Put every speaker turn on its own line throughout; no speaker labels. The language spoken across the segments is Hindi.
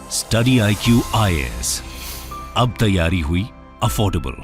स्टडी IQ IAS, अब तैयारी हुई अफोर्डेबल।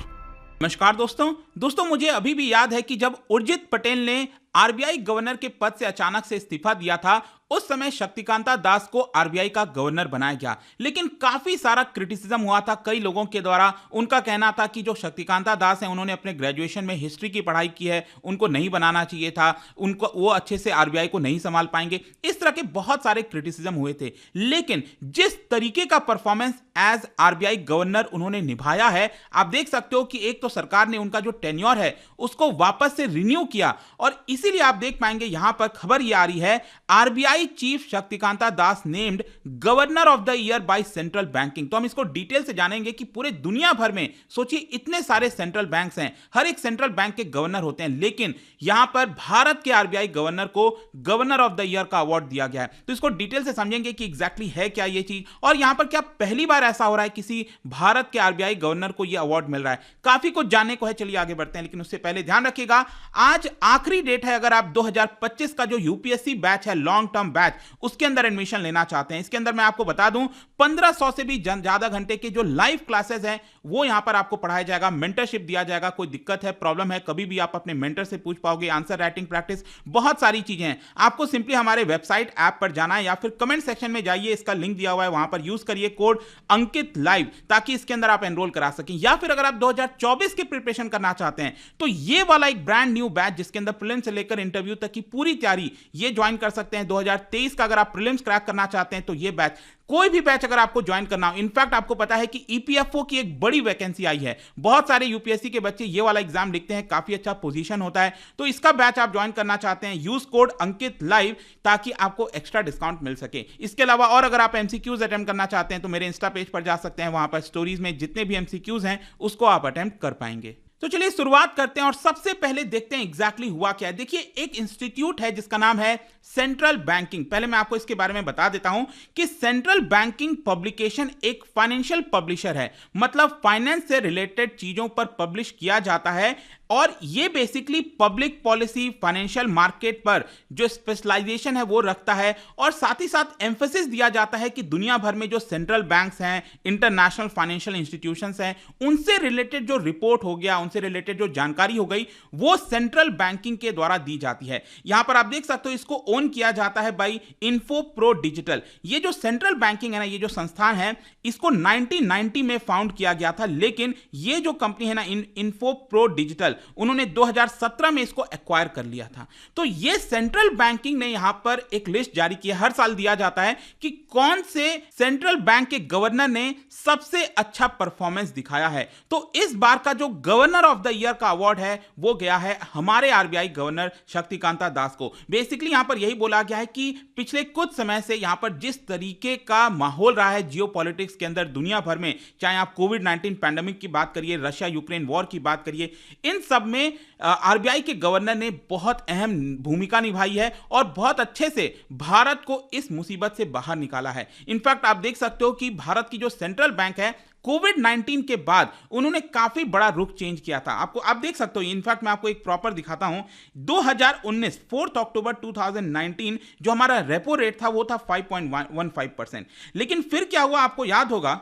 नमस्कार दोस्तों मुझे अभी भी याद है कि जब उर्जित पटेल ने आरबीआई गवर्नर के पद से अचानक से इस्तीफा दिया था, उस समय शक्तिकांता दास को आरबीआई का गवर्नर बनाया गया। लेकिन काफी सारा क्रिटिसिज्म हुआ था कई लोगों के द्वारा। उनका कहना था कि जो शक्तिकांता दास हैं, उन्होंने अपने ग्रेजुएशन में हिस्ट्री की पढ़ाई की है, उनको नहीं बनाना चाहिए था, उनको वो अच्छे से आरबीआई को नहीं संभाल पाएंगे। इस तरह के बहुत सारे क्रिटिसिज्म हुए थे। लेकिन जिस तरीके का परफॉर्मेंस एज आरबीआई गवर्नर उन्होंने निभाया है, आप देख सकते हो कि एक तो सरकार ने उनका जो टेन्योर है उसको वापस से रिन्यू किया, और इसीलिए आप देख पाएंगे यहां पर खबर यह आ रही है, RBI chief Shaktikanta Das named governor of the year by central banking. तो हम इसको डिटेल से जानेंगे कि पूरे दुनिया भर में सोचिए इतने सारे सेंट्रल बैंक्स हैं, हर एक सेंट्रल बैंक के गवर्नर होते हैं, लेकिन यहां पर भारत के आरबीआई गवर्नर को गवर्नर ऑफ द ईयर का अवार्ड दिया गया है। तो इसको डिटेल से समझेंगे कि एग्जैक्टली है क्या ये चीज, और यहां पर क्या पहली बार ऐसा हो रहा है किसी भारत के आरबीआई गवर्नर को यह अवार्ड मिल रहा है। काफी कुछ जानने को है, चलिए आगे बढ़ते हैं। लेकिन उससे पहले ध्यान रखिएगा, आज आखिरी डेट है अगर आप 2025 का जो यूपीएससी बैच है, लॉन्ग टर्म बैच, उसके अंदर एडमिशन लेना चाहते हैं। इसके अंदर मैं आपको बता दूं 1500 से भी ज्यादा घंटे के जो लाइव क्लासेस हैं वो यहां पर आपको पढ़ाया जाएगा, मेंटरशिप दिया जाएगा। कोई दिक्कत है, प्रॉब्लम है, कभी भी आप अपने मेंटर से पूछ पाओगे, आंसर राइटिंग प्रैक्टिस, बहुत सारी चीजें हैं। आपको सिंपली हमारे वेबसाइट ऐप पर जाना है या फिर कमेंट सेक्शन में जाइए, इसका लिंक दिया हुआ है, वहां पर यूज करिए कोड अंकित लाइव, ताकि इसके अंदर आप एनरोल करा सकें। या फिर अगर आप 2024 की प्रिपरेशन करना चाहते हैं तो ये वाला एक ब्रांड न्यू बैच जिसके अंदर प्रीलिम्स से लेकर इंटरव्यू तक की पूरी तैयारी, ये ज्वाइन कर सकते हैं। 2023 का अगर आप प्रीलिम्स क्रैक करना चाहते हैं तो ये बैच, कोई भी बैच अगर आपको ज्वाइन करना हो, इनफैक्ट आपको पता है कि ईपीएफओ की एक बड़ी वैकेंसी आई है, बहुत सारे यूपीएससी के बच्चे ये वाला एग्जाम लिखते हैं, काफी अच्छा पोजीशन होता है। तो इसका बैच आप ज्वाइन करना चाहते हैं, यूज कोड अंकित लाइव ताकि आपको एक्स्ट्रा डिस्काउंट मिल सके। इसके अलावा और अगर आप एमसीक्यूज अटेम्प्ट करना चाहते हैं तो मेरे इंस्टा पेज पर जा सकते हैं, वहां पर स्टोरीज में जितने भी एमसीक्यूज हैं उसको आप अटेम्प्ट कर पाएंगे। तो चलिए शुरुआत करते हैं और सबसे पहले देखते हैं एग्जैक्टली हुआ क्या है। देखिए, एक इंस्टीट्यूट है जिसका नाम है सेंट्रल बैंकिंग। पहले मैं आपको इसके बारे में बता देता हूं कि सेंट्रल बैंकिंग पब्लिकेशन एक फाइनेंशियल पब्लिशर है, मतलब फाइनेंस से रिलेटेड चीजों पर पब्लिश किया जाता है, और ये basically public policy, financial market पर जो स्पेशलाइजेशन है वो रखता है, और साथ ही साथ एम्फेसिस दिया जाता है कि दुनिया भर में जो सेंट्रल बैंक्स हैं, इंटरनेशनल फाइनेंशियल इंस्टीट्यूशंस हैं, उनसे रिलेटेड जो रिपोर्ट हो गया, उनसे रिलेटेड जो जानकारी हो गई, वो सेंट्रल बैंकिंग के द्वारा दी जाती है। यहां पर आप देख सकते हो इसको ओन किया जाता है बाई इन्फो प्रो डिजिटल। ये जो सेंट्रल बैंकिंग है ना, ये जो संस्थान है, इसको 1990 में फाउंड किया गया था, लेकिन ये जो कंपनी है ना इन्फो प्रो डिजिटल, उन्होंने 2017 में इसको एक्वायर कर लिया था। तो ये सेंट्रल बैंकिंग ने यहां पर एक लिस्ट जारी की है, हर साल दिया जाता है कि कौन से सेंट्रल बैंक के गवर्नर ने सबसे अच्छा परफॉर्मेंस दिखाया है। तो इस बार का जो गवर्नर ऑफ द ईयर का अवार्ड है वो गया है हमारे आरबीआई गवर्नर शक्तिकांता दास को। बेसिकली यहां पर यही बोला गया है कि पिछले कुछ समय से यहां पर जिस तरीके का माहौल रहा है जियोपॉलिटिक्स के अंदर दुनिया भर में, चाहे आप कोविड-19 पैंडेमिक की बात करिए, रशिया यूक्रेन वॉर की बात करिए, इन सब में आरबीआई के गवर्नर ने बहुत अहम भूमिका निभाई है और बहुत अच्छे से भारत को इस मुसीबत से बाहर निकाला है। इनफैक्ट आप देख सकते हो कि भारत की जो सेंट्रल बैंक है, कोविड-19 के बाद उन्होंने काफी बड़ा रुख चेंज किया था। आपको आप देख सकते हो, इनफैक्ट मैं आपको एक प्रॉपर दिखाता हूं, 2019 4 अक्टूबर 2019 जो हमारा रेपो रेट था वो था 5.15%। लेकिन फिर क्या हुआ, आपको याद होगा,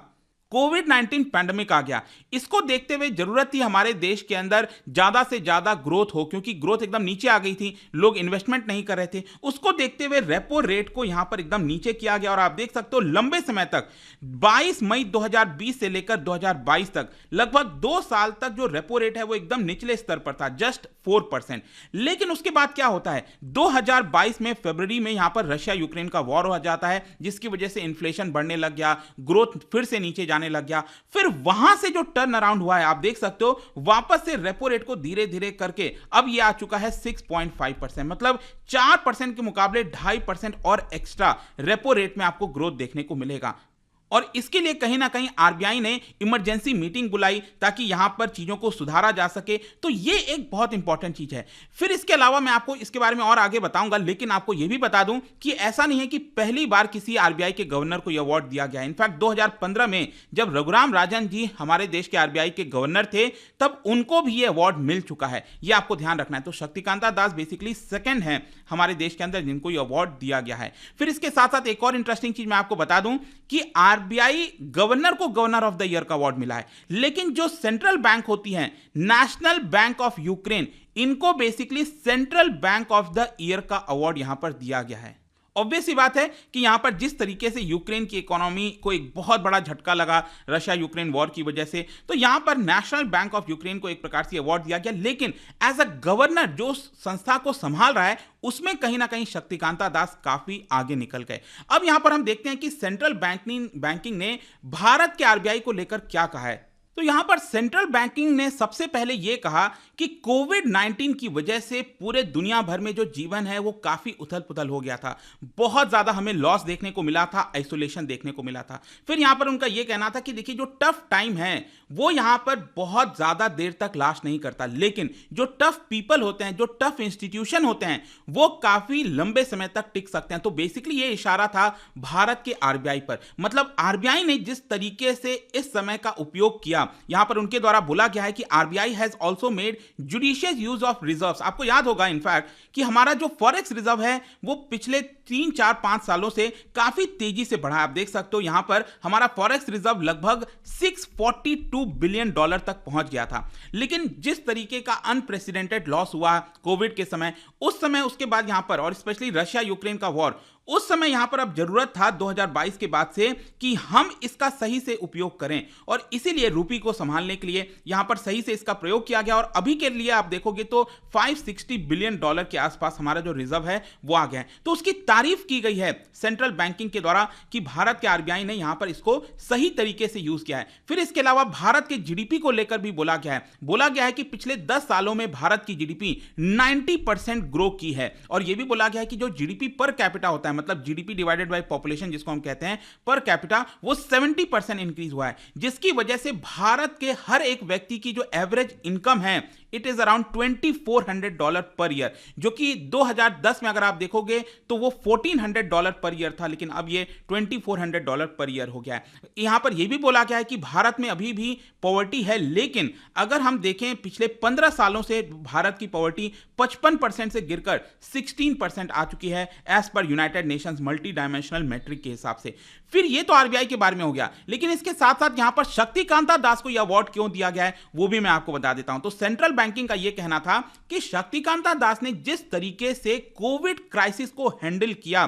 कोविड-19 पैंडेमिक आ गया। इसको देखते हुए जरूरत थी हमारे देश के अंदर ज्यादा से ज्यादा ग्रोथ हो, क्योंकि ग्रोथ एकदम नीचे आ गई थी, लोग इन्वेस्टमेंट नहीं कर रहे थे। उसको देखते हुए रेपो रेट को यहां पर एकदम नीचे किया गया, और आप देख सकते हो लंबे समय तक 22 मई 2020 से लेकर 2022 तक लगभग 2 साल तक जो रेपो रेट है वो एकदम निचले स्तर पर था, जस्ट 4%। लेकिन उसके बाद क्या होता है, 2022 में फरवरी में यहां पर रशिया यूक्रेन का वॉर हो जाता है, जिसकी वजह से इन्फ्लेशन बढ़ने लग गया, ग्रोथ फिर से नीचे जाने लग गया। फिर वहां से जो टर्न अराउंड हुआ है, आप देख सकते हो, वापस से रेपो रेट को धीरे धीरे करके अब यह आ चुका है 6.5%, मतलब 4% के मुकाबले 2.5% और एक्स्ट्रा रेपो रेट में आपको ग्रोथ देखने को मिलेगा। और इसके लिए कहीं ना कहीं आरबीआई ने इमरजेंसी मीटिंग बुलाई ताकि यहां पर चीजों को सुधारा जा सके। तो ये एक बहुत इंपॉर्टेंट चीज है। फिर इसके अलावा मैं आपको इसके बारे में और आगे बताऊंगा, लेकिन आपको यह भी बता दूं कि ऐसा नहीं है कि पहली बार किसी आरबीआई के गवर्नर को यह अवार्ड दिया गया। इनफैक्ट 2015 में जब रघुराम राजन जी हमारे देश के आरबीआई के गवर्नर थे, तब उनको भी यह अवार्ड मिल चुका है। यह आपको ध्यान रखना है। तो शक्तिकांता दास बेसिकली सेकंड है हमारे देश के अंदर जिनको यह अवार्ड दिया गया है। फिर इसके साथ साथ एक और इंटरेस्टिंग चीज मैं आपको बता दूं कि आरबीआई गवर्नर को गवर्नर ऑफ द ईयर का अवार्ड मिला है, लेकिन जो सेंट्रल बैंक होती हैं, नेशनल बैंक ऑफ यूक्रेन, इनको basically central bank of the year का अवार्ड यहां पर दिया गया है। ऑब्वियस सी बात है कि यहां पर जिस तरीके से यूक्रेन की इकोनॉमी को एक बहुत बड़ा झटका लगा रशिया यूक्रेन वॉर की वजह से, तो यहां पर नेशनल बैंक ऑफ यूक्रेन को एक प्रकार से अवार्ड दिया गया, लेकिन एज अ गवर्नर जो संस्था को संभाल रहा है उसमें कहीं ना कहीं शक्तिकांता दास काफी आगे निकल गए। अब यहां पर हम देखते हैं कि सेंट्रल बैंकिंग ने भारत के आरबीआई को लेकर क्या कहा है। तो यहां पर सेंट्रल बैंकिंग ने सबसे पहले यह कहा कि कोविड-19 की वजह से पूरे दुनिया भर में जो जीवन है वो काफी उथल-पुथल हो गया था, बहुत ज्यादा हमें लॉस देखने को मिला था, आइसोलेशन देखने को मिला था। फिर यहां पर उनका यह कहना था कि देखिए जो टफ टाइम है वो यहां पर बहुत ज्यादा देर तक लास्ट नहीं करता, लेकिन जो टफ पीपल होते हैं, जो टफ इंस्टीट्यूशन होते हैं, वो काफी लंबे समय तक टिक सकते हैं। तो बेसिकली ये इशारा था भारत के आरबीआई पर, मतलब आरबीआई ने जिस तरीके से इस समय का उपयोग किया, यहां पर उनके द्वारा बोला गया है कि RBI has also made judicious use of reserves. आपको याद होगा इनफैक्ट कि हमारा जो फॉरेक्स रिजर्व है वो पिछले 3, 4, 5 सालों से काफी तेजी से बढ़ा है। आप देख सकते हो यहां पर हमारा फॉरेक्स रिजर्व लगभग $642 बिलियन तक पहुंच गया था, लेकिन जिस तरीके का अनप्रेसिडेंटेड लॉस हुआ कोविड के समय, उस समय उसके बाद यहां पर, और स्पेशली रशिया यूक्रेन का वॉर, उस समय यहां पर अब जरूरत था 2022 के बाद से कि हम इसका सही से उपयोग करें, और इसीलिए रूपी को संभालने के लिए यहां पर सही से इसका प्रयोग किया गया। और अभी के लिए आप देखोगे तो $560 बिलियन के आसपास हमारा जो रिजर्व है वो आ गया है। तो उसकी तारीफ की गई है सेंट्रल बैंकिंग के द्वारा कि भारत के आरबीआई ने यहां पर इसको सही तरीके से यूज किया है। फिर इसके अलावा भारत के जीडीपी को लेकर भी बोला गया है कि पिछले 10 सालों में भारत की जीडीपी 90% ग्रो की है, और यह भी बोला गया है कि जो जीडीपी पर कैपिटा होता है, मतलब जीडीपी डिवाइडेड बाय पॉपुलेशन जिसको हम कहते हैं, पर कैपिटा, वो 70% इंक्रीज हुआ है, जिसकी वजह से भारत के हर एक व्यक्ति की जो एवरेज इनकम है it is around $2,400 per year, जो कि 2010 में अगर आप देखोगे तो वो $1,400 पर ईयर था, लेकिन अब ये $2,400 पर ईयर हो गया है। यहां पर यह भी बोला गया है कि भारत में अभी भी पॉवर्टी है, लेकिन अगर हम देखें पिछले 15 सालों से भारत की पॉवर्टी 55% से गिरकर 16% आ चुकी है as per United Nations multi dimensional metric के हिसाब से। फिर ये तो आरबीआई के बारे में हो गया, लेकिन इसके साथ साथ यहां पर शक्तिकांता दास को यह अवार्ड क्यों दिया गया है वो भी मैं आपको बता देता हूं। तो सेंट्रल बैंकिंग का यह कहना था कि शक्तिकांता दास ने जिस तरीके से कोविड क्राइसिस को हैंडल किया,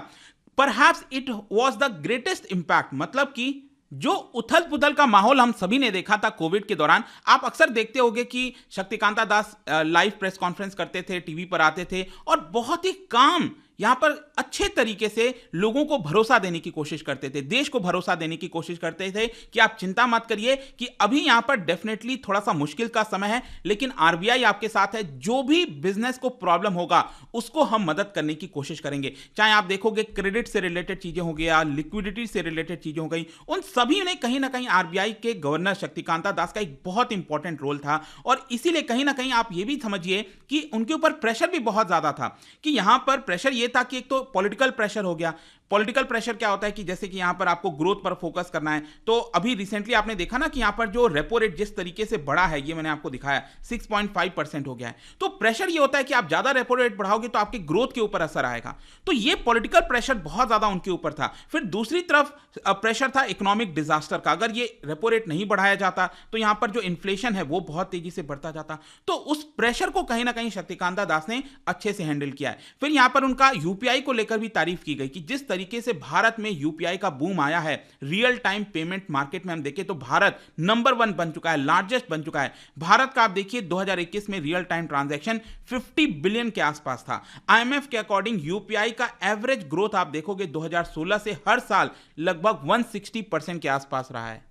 perhaps it was the greatest impact, मतलब कि जो उथल पुथल का माहौल हम सभी ने देखा था कोविड के दौरान। आप अक्सर देखते होंगे कि शक्तिकांता दास लाइव प्रेस कॉन्फ्रेंस करते थे, टीवी पर आते थे और बहुत ही काम, यहां पर अच्छे तरीके से लोगों को भरोसा देने की कोशिश करते थे, देश को भरोसा देने की कोशिश करते थे कि आप चिंता मत करिए कि अभी यहां पर डेफिनेटली थोड़ा सा मुश्किल का समय है, लेकिन आरबीआई आपके साथ है, जो भी बिजनेस को प्रॉब्लम होगा उसको हम मदद करने की कोशिश करेंगे। चाहे आप देखोगे क्रेडिट से रिलेटेड चीजें हो गई या लिक्विडिटी से रिलेटेड चीजें हो गई, उन सभी में कहीं ना कहीं आरबीआई के गवर्नर शक्तिकांता दास का एक बहुत इंपॉर्टेंट रोल था, और इसीलिए कहीं ना कहीं आप ये भी समझिए कि उनके ऊपर प्रेशर भी बहुत ज्यादा था। कि यहां पर प्रेशर ये था कि एक तो पॉलिटिकल प्रेशर हो गया। पॉलिटिकल प्रेशर क्या होता है कि जैसे कि यहां पर आपको ग्रोथ पर फोकस करना है, तो अभी रिसेंटली आपने देखा ना कि यहां पर जो रेपो रेट जिस तरीके से बढ़ा है, ये मैंने आपको दिखाया 6.5% हो गया है। तो प्रेशर ये होता है कि आप ज्यादा रेपो रेट बढ़ाओगे तो आपके ग्रोथ के ऊपर असर आएगा, तो ये पॉलिटिकल प्रेशर बहुत ज्यादा उनके ऊपर था। फिर दूसरी तरफ प्रेशर था इकोनॉमिक डिजास्टर का, अगर ये रेपो रेट नहीं बढ़ाया जाता तो यहां पर जो इन्फ्लेशन है वो बहुत तेजी से बढ़ता जाता, तो उस प्रेशर को कहीं ना कहीं शक्तिकांता दास ने अच्छे से हैंडल किया है। फिर यहां पर उनका यूपीआई को लेकर भी तारीफ की गई कि जिस तरीके से भारत में यूपीआई का बूम आया है, रियल टाइम पेमेंट मार्केट में हम देखें तो भारत नंबर 1 बन चुका है, लार्जेस्ट बन चुका है। भारत का आप देखिए 2021 में रियल टाइम ट्रांजैक्शन 50 बिलियन के आसपास था। आईएमएफ के अकॉर्डिंग यूपीआई का एवरेज ग्रोथ आप देखोगे 2016 से हर साल लगभग 160% के आसपास रहा है।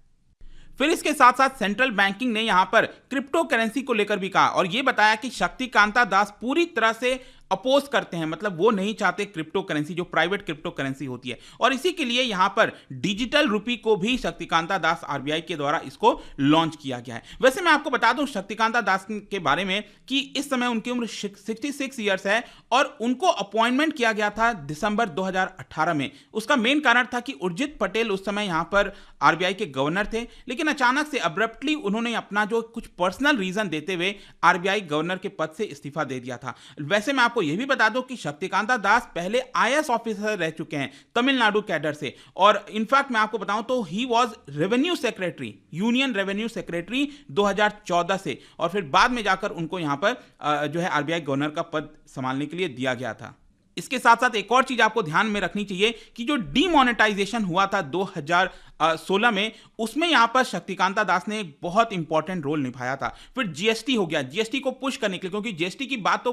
फिर इसके साथ साथ सेंट्रल बैंकिंग ने यहां पर क्रिप्टो करेंसी को लेकर भी कहा और यह बताया कि शक्तिकांता दास पूरी तरह से अपोज करते हैं, मतलब वो नहीं चाहते क्रिप्टो करेंसी, जो प्राइवेट क्रिप्टो करेंसी होती है, और इसी के लिए यहां पर डिजिटल रुपी को भी शक्तिकांता दास आरबीआई के द्वारा इसको लॉन्च किया गया है। वैसे मैं आपको बता दूं शक्तिकांता दास के बारे में कि इस समय उनकी उम्र 66 ईयर्स है और उनको अपॉइंटमेंट किया गया था दिसंबर 2018 में। उसका मेन कारण था कि उर्जित पटेल उस समय यहां पर आरबीआई के गवर्नर थे, लेकिन अचानक से अब्रप्टली उन्होंने अपना जो कुछ पर्सनल रीजन देते हुए आरबीआई गवर्नर के पद से इस्तीफा दे दिया था। वैसे मैं आपको आपको यह भी बता दूं कि शक्तिकांता दास पहले आईएएस ऑफिसर रह चुके हैं तमिलनाडु कैडर से, और इनफैक्ट मैं आपको बताऊं तो he was revenue secretary, union revenue secretary 2014 से, और फिर बाद में जाकर उनको यहां पर जो है आरबीआई गवर्नर का पद संभालने के लिए दिया गया था। इसके साथ साथ एक और चीज आपको ध्यान में रखनी चाहिए कि जो डीमोनेटाइजेशन हुआ था 2016 में, उसमें यहां पर शक्तिकांता दास ने एक बहुत इंपॉर्टेंट रोल निभाया था। फिर जीएसटी हो गया, जीएसटी को पुश करने के लिए, क्योंकि जीएसटी की बात तो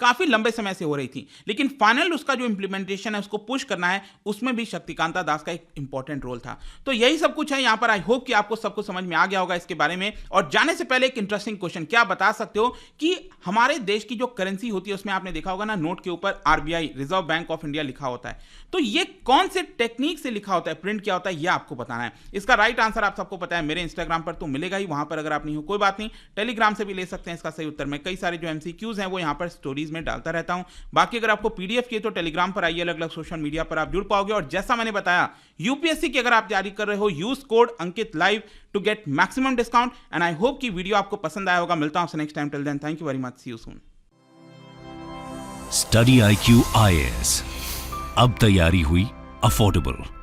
काफी लंबे समय से हो रही थी, लेकिन फाइनल उसका जो इंप्लीमेंटेशन है उसको पुश करना है, उसमें भी शक्तिकांता दास का एक इंपॉर्टेंट रोल था। तो यही सब कुछ है यहां पर। आई होप कि आपको सब कुछ समझ में आ गया होगा इसके बारे में। और जाने से पहले एक इंटरेस्टिंग क्वेश्चन, क्या आप बता सकते हो कि हमारे देश की जो करेंसी होती है उसमें आपने देखा होगा ना, नोट के ऊपर RBI, reserve bank of India लिखा होता है, तो ये कौन से टेक्निक से लिखा होता है, प्रिंट किया होता है, ये आपको बताना है। इसका राइट आंसर आप सबको पता है, मेरे इंस्टाग्राम पर तो मिलेगा ही, वहां पर अगर आप नहीं हो कोई बात नहीं, टेलीग्राम से भी ले सकते हैं इसका सही उत्तर। मैं कई सारे जो एमसीक्यूज हैं वो यहां पर स्टोरीज में डालता रहता हूं। बाकी अगर आपको पीडीएफ चाहिए तो टेलीग्राम पर आइए, अलग अलग सोशल मीडिया पर आप जुड़ पाओगे। और जैसा मैंने बताया, यूपीएससी की अगर आप तैयारी कर रहे हो, use code Ankit live to get maximum discount. And I hope कि वीडियो आपको पसंद आया होगा। मिलता हूं next time, till then thank you very much, see you soon.
Study IQ IAS, अब तैयारी हुई अफोर्डेबल।